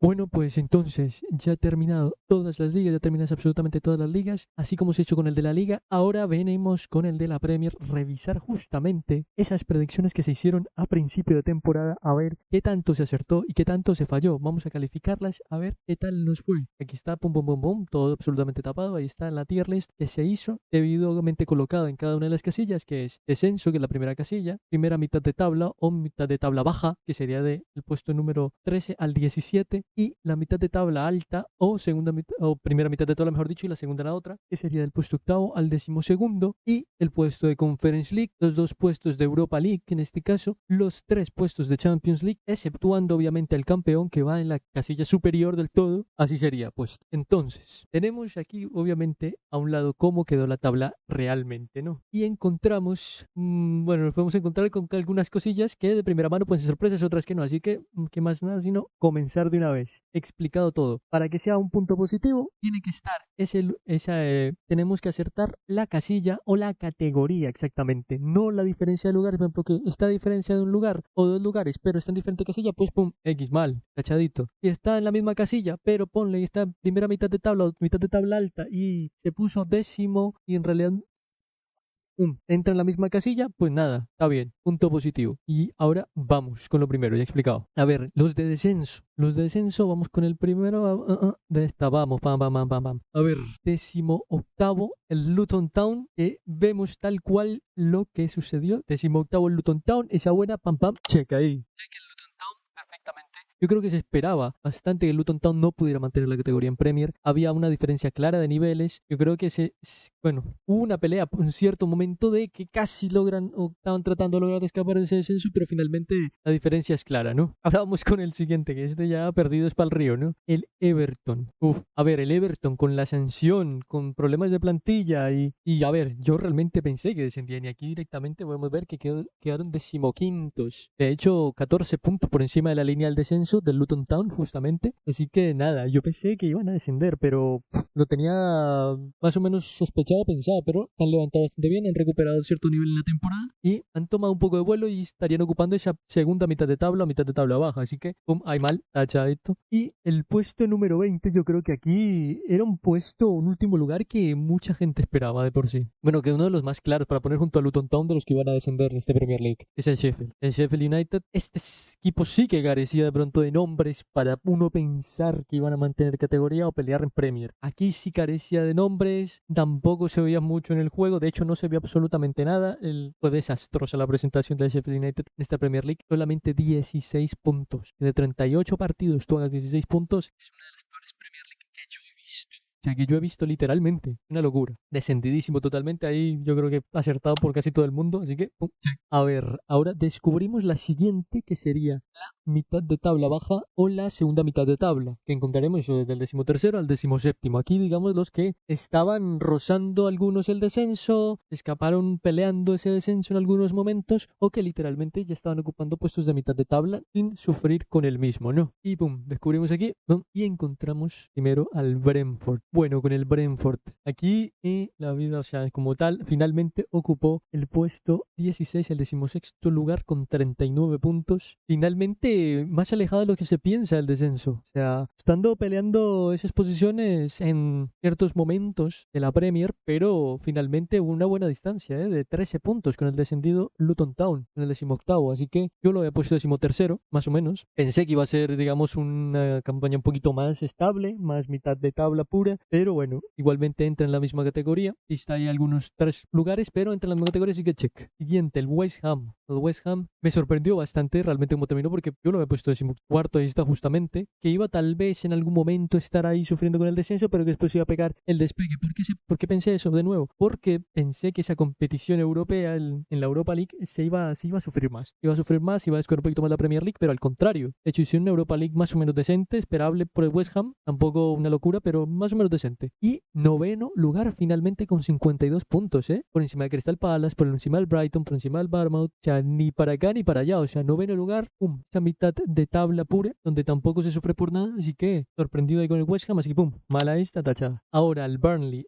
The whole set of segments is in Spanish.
Bueno, pues entonces ya he terminado todas las ligas, ya terminas absolutamente todas las ligas, así como se ha hecho con el de la liga. Ahora venimos con el de la Premier, revisar justamente esas predicciones que se hicieron a principio de temporada, a ver qué tanto se acertó y qué tanto se falló. Vamos a calificarlas, a ver qué tal nos fue. Aquí está, pum, pum, pum, pum, todo absolutamente tapado. Ahí está la tier list que se hizo, debidamente colocado en cada una de las casillas, que es descenso, que es la primera casilla, primera mitad de tabla o mitad de tabla baja, que sería del puesto número 13 al 17, y la mitad de tabla alta o segunda o primera mitad de tabla, mejor dicho, y la segunda en la otra, que sería del puesto octavo al 12º, y el puesto de Conference League, los dos puestos de Europa League, que en este caso los tres puestos de Champions League, exceptuando obviamente el campeón que va en la casilla superior del todo, así sería puesto. Entonces, tenemos aquí obviamente a un lado cómo quedó la tabla realmente, ¿no? Y encontramos, bueno, nos podemos encontrar con algunas cosillas que de primera mano pueden ser sorpresas, otras que no, así que más nada sino comenzar de una vez, explicado todo. Para que sea un punto positivo, tiene que estar tenemos que acertar la casilla o la categoría exactamente, no la diferencia de lugares. Por ejemplo, que está a diferencia de un lugar o dos lugares, pero está en diferente casilla, pues pum, X mal, cachadito. Y está en la misma casilla, pero ponle, está en primera mitad de tabla o mitad de tabla alta y se puso décimo y en realidad entra en la misma casilla, pues nada, está bien, punto positivo. Y ahora vamos con lo primero, ya he explicado. A ver, los de descenso. Los de descenso, vamos con el primero. De esta, vamos, pam, pam, pam, pam, pam. A ver, 18º, el Luton Town, que vemos tal cual lo que sucedió. 18º el Luton Town, esa buena, pam, pam, checa ahí. Checa el Luton Town perfectamente. Yo creo que se esperaba bastante que el Luton Town no pudiera mantener la categoría en Premier. Había una diferencia clara de niveles. Yo creo que bueno, hubo una pelea por un cierto momento de que casi logran o estaban tratando de lograr escapar de ese descenso, pero finalmente la diferencia es clara, ¿no? Ahora vamos con el siguiente, que este ya perdido es para el río, ¿no? El Everton. Uf, a ver, el Everton con la sanción, con problemas de plantilla y a ver, yo realmente pensé que descendían y aquí directamente podemos ver que quedaron decimoquintos. De hecho, 14 puntos por encima de la línea del descenso del Luton Town, justamente. Así que nada, yo pensé que iban a descender, pero lo tenía más o menos sospechado, pensado, pero han levantado bastante bien, han recuperado cierto nivel en la temporada y han tomado un poco de vuelo y estarían ocupando esa segunda mitad de tabla o mitad de tabla baja. Así que, pum, hay mal, tachadito. Y el puesto número 20, yo creo que aquí era un puesto, un último lugar que mucha gente esperaba de por sí. Bueno, que uno de los más claros para poner junto a Luton Town de los que iban a descender en este Premier League es el Sheffield. El Sheffield United, este equipo sí que carecía de pronto de nombres para uno pensar que iban a mantener categoría o pelear en Premier. Aquí sí carecía de nombres, tampoco se veía mucho en el juego, de hecho no se vio absolutamente nada. Fue desastrosa la presentación del Sheffield United en esta Premier League, solamente 16 puntos. De 38 partidos tú hagas 16 puntos, es una de las peores Premier League que yo he visto. O sea, que yo he visto literalmente. Una locura. Descendidísimo totalmente. Ahí yo creo que acertado por casi todo el mundo. Así que, pum. A ver, ahora descubrimos la siguiente, que sería la mitad de tabla baja o la segunda mitad de tabla, que encontraremos eso desde el 13º al 17º. Aquí, digamos, los que estaban rozando algunos el descenso, escaparon peleando ese descenso en algunos momentos, o que literalmente ya estaban ocupando puestos de mitad de tabla sin sufrir con el mismo, ¿no? Y pum, descubrimos aquí, pum, y encontramos primero al Brentford. Bueno, con el Brentford. Aquí la vida, o sea, como tal, finalmente ocupó el puesto 16, el 16º lugar con 39 puntos. Finalmente, más alejado de lo que se piensa del descenso. O sea, estando peleando esas posiciones en ciertos momentos de la Premier, pero finalmente una buena distancia, de 13 puntos con el descendido Luton Town en el 18º. Así que yo lo había puesto 13º, más o menos. Pensé que iba a ser, digamos, una campaña un poquito más estable, más mitad de tabla pura, pero bueno, igualmente entra en la misma categoría. Y está ahí algunos 3 lugares, pero entra en la misma categoría, así que check. Siguiente, el West Ham. El West Ham me sorprendió bastante realmente cómo terminó, porque yo lo había puesto 14º, ahí está justamente, que iba tal vez en algún momento estar ahí sufriendo con el descenso, pero que después iba a pegar el despegue. ¿Por qué pensé eso de nuevo? Porque pensé que esa competición europea en la Europa League se iba a sufrir más. Iba a sufrir más, iba a descuidar un poquito más la Premier League, pero al contrario. De hecho, hicieron una Europa League más o menos decente, esperable por el West Ham. Tampoco una locura, pero más o menos menos decente. Y noveno lugar finalmente con 52 puntos, por encima de Crystal Palace, por encima del Brighton, por encima del Bournemouth, o sea, ni para acá ni para allá, o sea, noveno lugar, esa mitad de tabla pura, donde tampoco se sufre por nada, así que sorprendido ahí con el West Ham, así que pum, mala esta, tachada. Ahora el Burnley,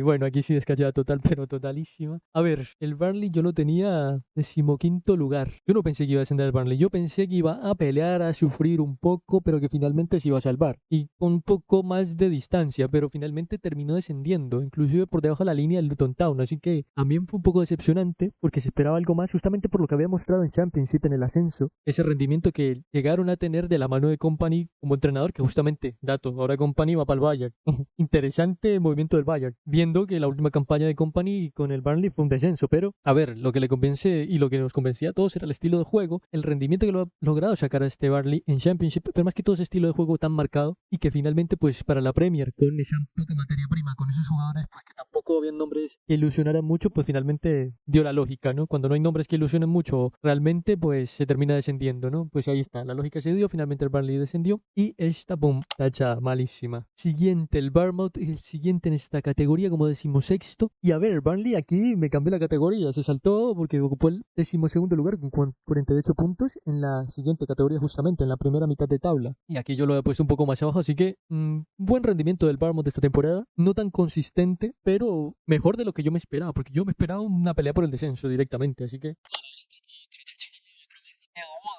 bueno, aquí sí descachada total, pero totalísima. A ver, el Burnley yo lo tenía 15º lugar. Yo no pensé que iba a ascender el Burnley, yo pensé que iba a pelear, a sufrir un poco, pero que finalmente se iba a salvar. Y con un poco más de distancia, pero finalmente terminó descendiendo, inclusive por debajo de la línea del Luton Town, así que también fue un poco decepcionante, porque se esperaba algo más, justamente por lo que había mostrado en Championship en el ascenso, ese rendimiento que llegaron a tener de la mano de Kompany como entrenador, que justamente, dato, ahora Kompany va para el Bayern. Interesante movimiento del Bayern, viendo que la última campaña de Kompany con el Burnley fue un descenso, pero a ver, lo que le convence y lo que nos convencía a todos era el estilo de juego, el rendimiento que lo ha logrado sacar a este Burnley en Championship, pero más que todo ese estilo de juego tan marcado y que finalmente pues para la Premier, con esa poca materia prima, con esos jugadores pues que tampoco habían nombres que ilusionaran mucho, pues finalmente dio la lógica, ¿no? Cuando no hay nombres que ilusionen mucho, realmente pues se termina descendiendo, ¿no? Pues ahí está, la lógica se dio, finalmente el Burnley descendió y esta, pum, tacha, malísima. Siguiente, el Bournemouth, el siguiente en esta categoría como 16º. Y a ver, el Burnley aquí me cambió la categoría, se saltó porque ocupó el 12º lugar con 48 puntos en la siguiente categoría justamente, en la primera mitad de tabla. Y aquí yo lo he puesto un poco más abajo, así que buen rendimiento del Bournemouth de esta temporada, no tan consistente, pero mejor de lo que yo me esperaba, porque yo me esperaba una pelea por el descenso directamente, así que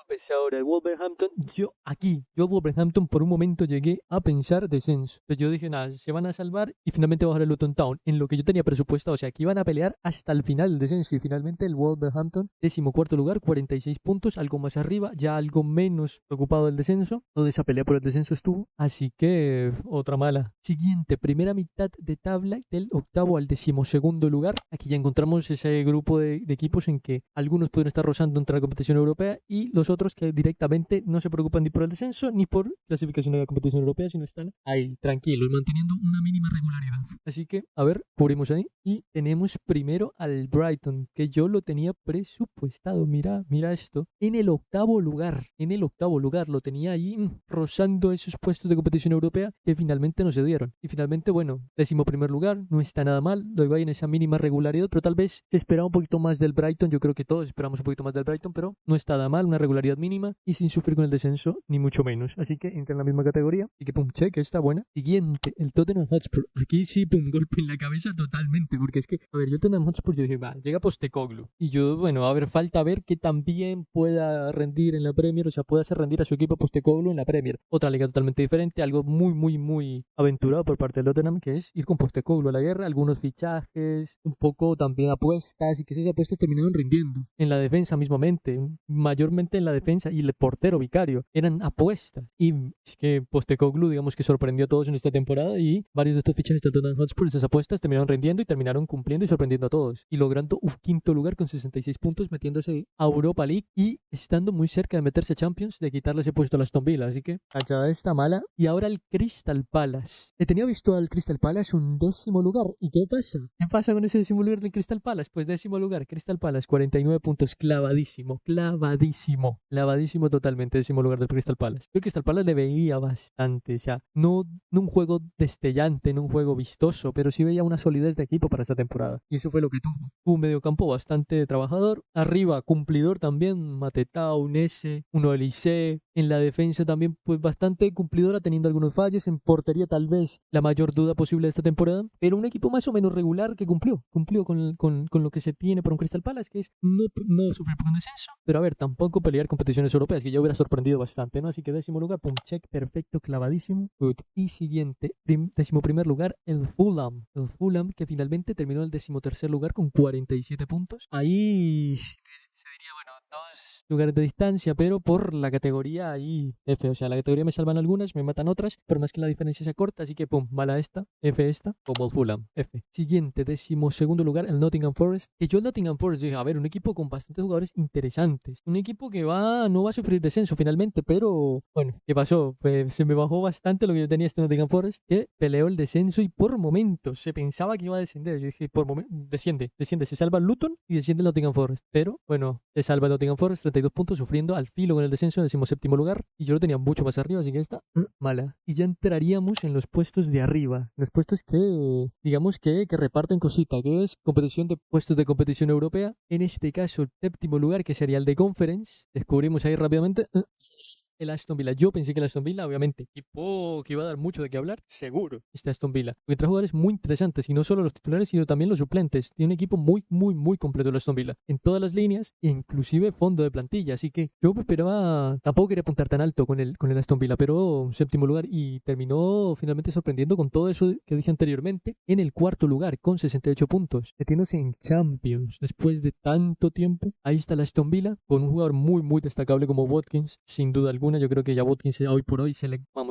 pues ahora el Wolverhampton, yo el Wolverhampton por un momento llegué a pensar descenso. Entonces yo dije, nada, se van a salvar y finalmente bajar el Luton Town en lo que yo tenía presupuestado. O sea, que iban a pelear hasta el final del descenso y finalmente el Wolverhampton, 14º lugar, 46 puntos, algo más arriba, ya algo menos preocupado del descenso. Toda esa pelea por el descenso estuvo, así que otra mala. Siguiente, primera mitad de tabla del 8º al 12º lugar. Aquí ya encontramos ese grupo de equipos en que algunos pueden estar rozando entre la competición europea y los otros que directamente no se preocupan ni por el descenso ni por clasificación de la competición europea, sino están ahí tranquilos, manteniendo una mínima regularidad. Así que, a ver, cubrimos ahí. Y tenemos primero al Brighton, que yo lo tenía presupuestado. Mira esto. En el 8º lugar. En el 8º lugar. Lo tenía ahí rozando esos puestos de competición europea que finalmente no se dieron. Y finalmente, bueno, 11º lugar. No está nada mal. Lo iba ahí en esa mínima regularidad, pero tal vez se esperaba un poquito más del Brighton. Yo creo que todos esperamos un poquito más del Brighton, pero no está nada mal. Una regularidad mínima y sin sufrir con el descenso, ni mucho menos. Así que entra en la misma categoría. Y que pum, check, está buena. Siguiente, el Tottenham Hotspur. Aquí sí, pum, golpe en la cabeza totalmente. Porque es que, a ver, yo el Tottenham Hotspur, yo dije, va, llega Postecoglou. Y yo, bueno, a ver, falta ver que también pueda rendir en la Premier, o sea, pueda hacer rendir a su equipo Postecoglou en la Premier. Otra liga totalmente diferente, algo muy, muy, muy aventurado por parte del Tottenham, que es ir con Postecoglou a la guerra, algunos fichajes, un poco también apuestas, y que esas apuestas terminaron rindiendo. En la defensa mismamente, mayormente en la defensa y el portero Vicario eran apuestas y es que Postecoglou digamos que sorprendió a todos en esta temporada y varios de estos fichajes de Tottenham Hotspur, esas apuestas terminaron rendiendo y terminaron cumpliendo y sorprendiendo a todos y logrando un 5º lugar con 66 puntos, metiéndose a Europa League y estando muy cerca de meterse a Champions, de quitarle ese puesto a la Aston Villa, así que cachada esta mala. Y ahora el Crystal Palace, le tenía visto al Crystal Palace un 10º lugar. ¿Y qué pasa? ¿Qué pasa con ese 10º lugar del Crystal Palace? Pues 10º lugar, Crystal Palace, 49 puntos, clavadísimo totalmente, 10º lugar del Crystal Palace. Yo el Crystal Palace le veía bastante, o sea, no un juego destellante, no un juego vistoso, pero sí veía una solidez de equipo para esta temporada. Y eso fue lo que tuvo. Un mediocampo bastante trabajador, arriba cumplidor también, Matetao, Nese, uno Elise, en la defensa también pues bastante cumplidora, teniendo algunos fallos, en portería tal vez la mayor duda posible de esta temporada, pero un equipo más o menos regular que cumplió con lo que se tiene para un Crystal Palace, que es no sufrir por un descenso, pero a ver, tampoco pelear competiciones europeas, que ya hubiera sorprendido bastante, ¿no? Así que 10º lugar, pum, check, perfecto, clavadísimo. Good. Y siguiente, 11º lugar, el Fulham. El Fulham que finalmente terminó en el 13º lugar con 47 puntos. Ahí se diría, bueno, 2 lugares de distancia, pero por la categoría ahí F, o sea, la categoría me salvan algunas, me matan otras, por más que la diferencia sea corta, así que pum, mala esta, F esta, como el Fulham, F. Siguiente, 12º lugar, el Nottingham Forest, que yo el Nottingham Forest dije, a ver, un equipo con bastantes jugadores interesantes, un equipo que no va a sufrir descenso finalmente, pero bueno, ¿qué pasó? Pues se me bajó bastante lo que yo tenía este Nottingham Forest, que peleó el descenso y por momentos se pensaba que iba a descender, yo dije, por momentos, desciende, se salva el Luton y desciende el Nottingham Forest, pero bueno, se salva el Nottingham Nottingham Forest, 32 puntos, sufriendo al filo con el descenso, 17º lugar. Y yo lo tenía mucho más arriba, así que está mala. Y ya entraríamos en los puestos de arriba. Los puestos que, digamos que reparten cosita, que es competición de puestos de competición europea. En este caso, el 7º lugar, que sería el de Conference. Descubrimos ahí rápidamente el Aston Villa. Yo pensé que el Aston Villa, obviamente, equipo que iba a dar mucho de qué hablar, seguro, este Aston Villa. Porque trae jugadores muy interesantes, y no solo los titulares, sino también los suplentes. Tiene un equipo muy, muy, muy completo el Aston Villa. En todas las líneas, e inclusive fondo de plantilla. Así que yo me esperaba, tampoco quería apuntar tan alto con el Aston Villa, pero 7º lugar, y terminó finalmente sorprendiendo con todo eso que dije anteriormente, en el 4º lugar, con 68 puntos, metiéndose en Champions después de tanto tiempo. Ahí está el Aston Villa, con un jugador muy, muy destacable como Watkins, sin duda alguna. Yo creo que ya Watkins hoy por hoy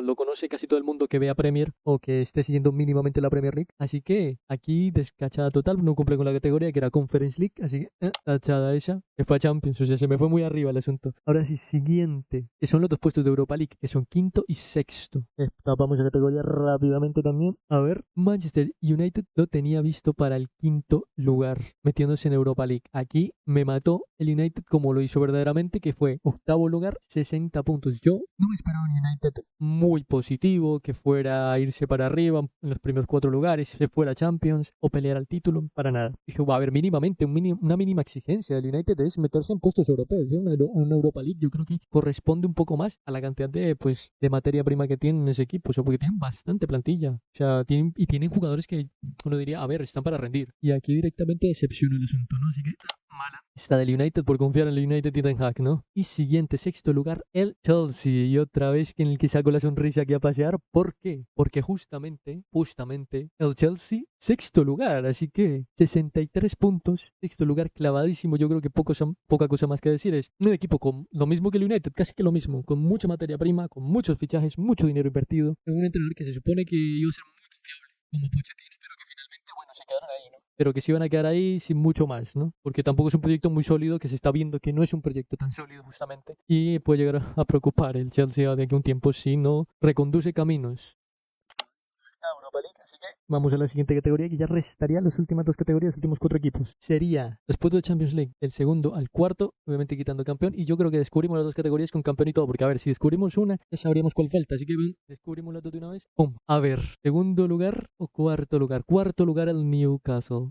lo conoce casi todo el mundo que vea Premier o que esté siguiendo mínimamente la Premier League. Así que aquí descachada total, no cumple con la categoría que era Conference League, así que tachada esa, que fue a Champions, o sea, se me fue muy arriba el asunto. Ahora sí, siguiente, que son los 2 puestos de Europa League, que son 5º y 6º. Tapamos la categoría rápidamente también. A ver, Manchester United lo tenía visto para el 5º lugar, metiéndose en Europa League. Aquí me mató el United como lo hizo verdaderamente, que fue 8º lugar, 60 puntos. Yo no me esperaba un United muy positivo, que fuera a irse para arriba en los primeros 4 lugares, se fuera a Champions o pelear al título, para nada. Dije, va a haber mínimamente una mínima exigencia del United es meterse en puestos europeos, ¿sí? Una Europa League. Yo creo que corresponde un poco más a la cantidad de materia prima que tienen en ese equipo, o sea, porque tienen bastante plantilla, o sea, tienen jugadores que uno diría, a ver, están para rendir. Y aquí directamente decepciona el asunto, ¿no? Así que mala. Está del United por confiar en el United y Ten Hag, ¿no? Y siguiente, 6º lugar, el Chelsea. Y otra vez que en el que saco la sonrisa aquí a pasear. ¿Por qué? Porque justamente, el Chelsea, 6º lugar. Así que 63 puntos, 6º lugar clavadísimo. Yo creo que poca cosa más que decir. Es un equipo con lo mismo que el United, casi que lo mismo. Con mucha materia prima, con muchos fichajes, mucho dinero invertido. Un entrenador que se supone que iba a ser muy confiable, como Pochettino, pero que finalmente, bueno, se quedaron ahí, ¿no? Pero que se iban a quedar ahí sin mucho más, ¿no? Porque tampoco es un proyecto muy sólido, que se está viendo que no es un proyecto tan sólido justamente, y puede llegar a preocupar el Chelsea de aquí a un tiempo si no reconduce caminos. Europa League, así que vamos a la siguiente categoría, que ya restaría las últimas 2 categorías, los últimos 4 equipos. Sería los puestos de Champions League, del 2º al 4º, obviamente quitando campeón, y yo creo que descubrimos las 2 categorías con campeón y todo, porque a ver, si descubrimos una, ya sabríamos cuál falta, así que descubrimos las 2 de una vez. ¡Pum! A ver, 2º lugar o 4º lugar. 4º lugar el Newcastle,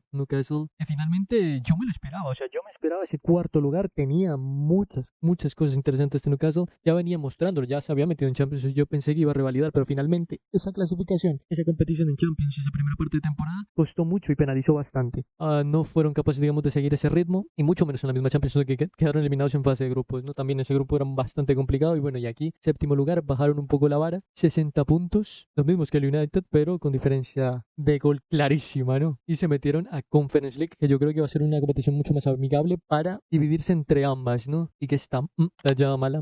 que finalmente yo me lo esperaba, o sea, yo me esperaba ese 4º lugar, tenía muchas cosas interesantes este Newcastle, ya venía mostrándolo, ya se había metido en Champions, yo pensé que iba a revalidar, pero finalmente esa clasificación, esa competición en Champions, esa primera parte de temporada, costó mucho y penalizó bastante. No fueron capaces, digamos, de seguir ese ritmo, y mucho menos en la misma Champions, que quedaron eliminados en fase de grupos, ¿no? También ese grupo era bastante complicado, y bueno, y aquí, 7º lugar, bajaron un poco la vara, 60 puntos, los mismos que el United, pero con diferencia de gol clarísima, ¿no? Y se metieron a Conference League, que yo creo que va a ser una competición mucho más amigable para dividirse entre ambas, ¿no? Y que está ya mala.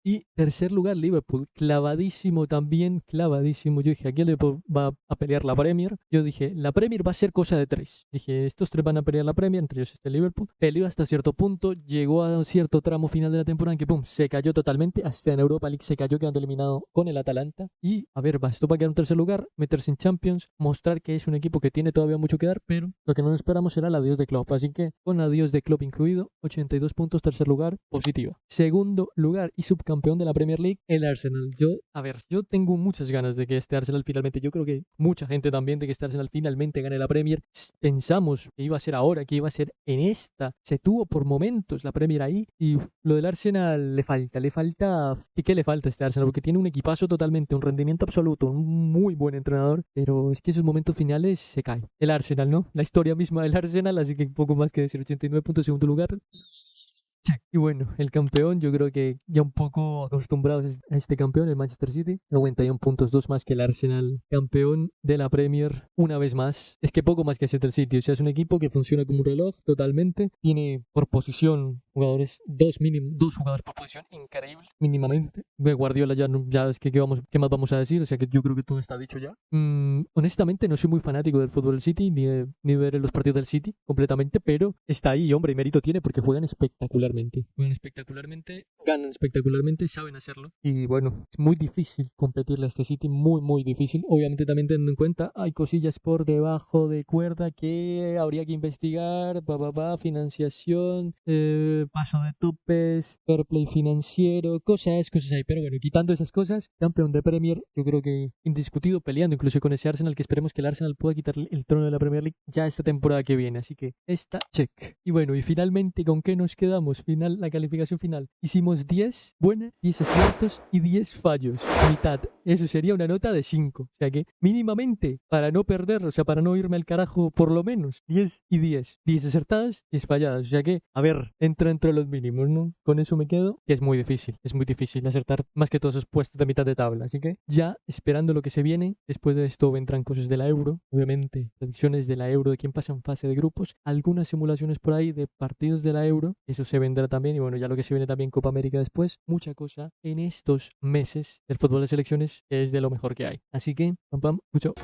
Y 3er lugar, Liverpool, clavadísimo también, clavadísimo. Yo dije, aquí el Liverpool va a pelear la Premier. Yo dije, la Premier va a ser cosa de 3. Dije, estos 3 van a pelear la Premier, entre ellos este Liverpool. Peleó hasta cierto punto, llegó a un cierto tramo final de la temporada en que, pum, se cayó totalmente. Hasta en Europa League se cayó, quedando eliminado con el Atalanta. Y, a ver, bastó para quedar en 3er lugar, meterse en Champions, mostrar que es un equipo que tiene todavía mucho que dar, pero lo que no esperamos será el adiós de Klopp. Así que, con adiós de Klopp incluido, 82 puntos, 3er lugar, positiva. 2º lugar y subcampeón de la Premier League, el Arsenal. Yo tengo muchas ganas de que este Arsenal finalmente, yo creo que mucha gente también, de que este Arsenal finalmente gane la Premier. Pensamos que iba a ser ahora, que iba a ser en esta. Se tuvo por momentos la Premier ahí, y lo del Arsenal le falta. ¿Y qué le falta a este Arsenal? Porque tiene un equipazo totalmente, un rendimiento absoluto, un muy buen entrenador, pero es que esos momentos finales se cae. El Arsenal, ¿no? La historia misma del Arsenal, así que poco más que decir. 89 puntos, 2º lugar. Y bueno, el campeón, yo creo que ya un poco acostumbrados a este campeón, el Manchester City, 91 puntos, 2 más que el Arsenal, campeón de la Premier una vez más. Es que poco más que hacer el City, o sea, es un equipo que funciona como un reloj totalmente, tiene por posición jugadores, dos jugadores por posición, increíble, mínimamente. De Guardiola ya es que ¿qué más vamos a decir? O sea, que yo creo que todo está dicho ya. Honestamente, no soy muy fanático del fútbol del City, ni ver los partidos del City completamente, pero está ahí, hombre, y mérito tiene porque juegan espectacularmente espectacularmente. Juegan espectacularmente, ganan espectacularmente, saben hacerlo. Y bueno, es muy difícil competirle a este City, muy, muy difícil. Obviamente también teniendo en cuenta, hay cosillas por debajo de cuerda que habría que investigar, financiación, paso de topes, fair play financiero, cosas hay. Pero bueno, quitando esas cosas, campeón de Premier, yo creo que indiscutido, peleando incluso con ese Arsenal, que esperemos que el Arsenal pueda quitarle el trono de la Premier League ya esta temporada que viene. Así que esta, check. Y bueno, y finalmente, ¿con qué nos quedamos? La calificación final. Hicimos 10 buenas, 10 aciertos y 10 fallos. Mitad. Eso sería una nota de 5. O sea que mínimamente, para no perder, o sea, para no irme al carajo, por lo menos 10 y 10. 10 acertadas, 10 falladas. O sea que, a ver, entra entre los mínimos, ¿no? Con eso me quedo, que es muy difícil acertar más que todos esos puestos de mitad de tabla. Así que ya esperando lo que se viene, después de esto vendrán cosas de la Euro, obviamente, predicciones de la Euro, de quién pasa en fase de grupos, algunas simulaciones por ahí de partidos de la Euro, eso se vendrá también, y bueno, ya lo que se viene también Copa América después, mucha cosa en estos meses del fútbol de selecciones, que es de lo mejor que hay. Así que, pam, pam, mucho.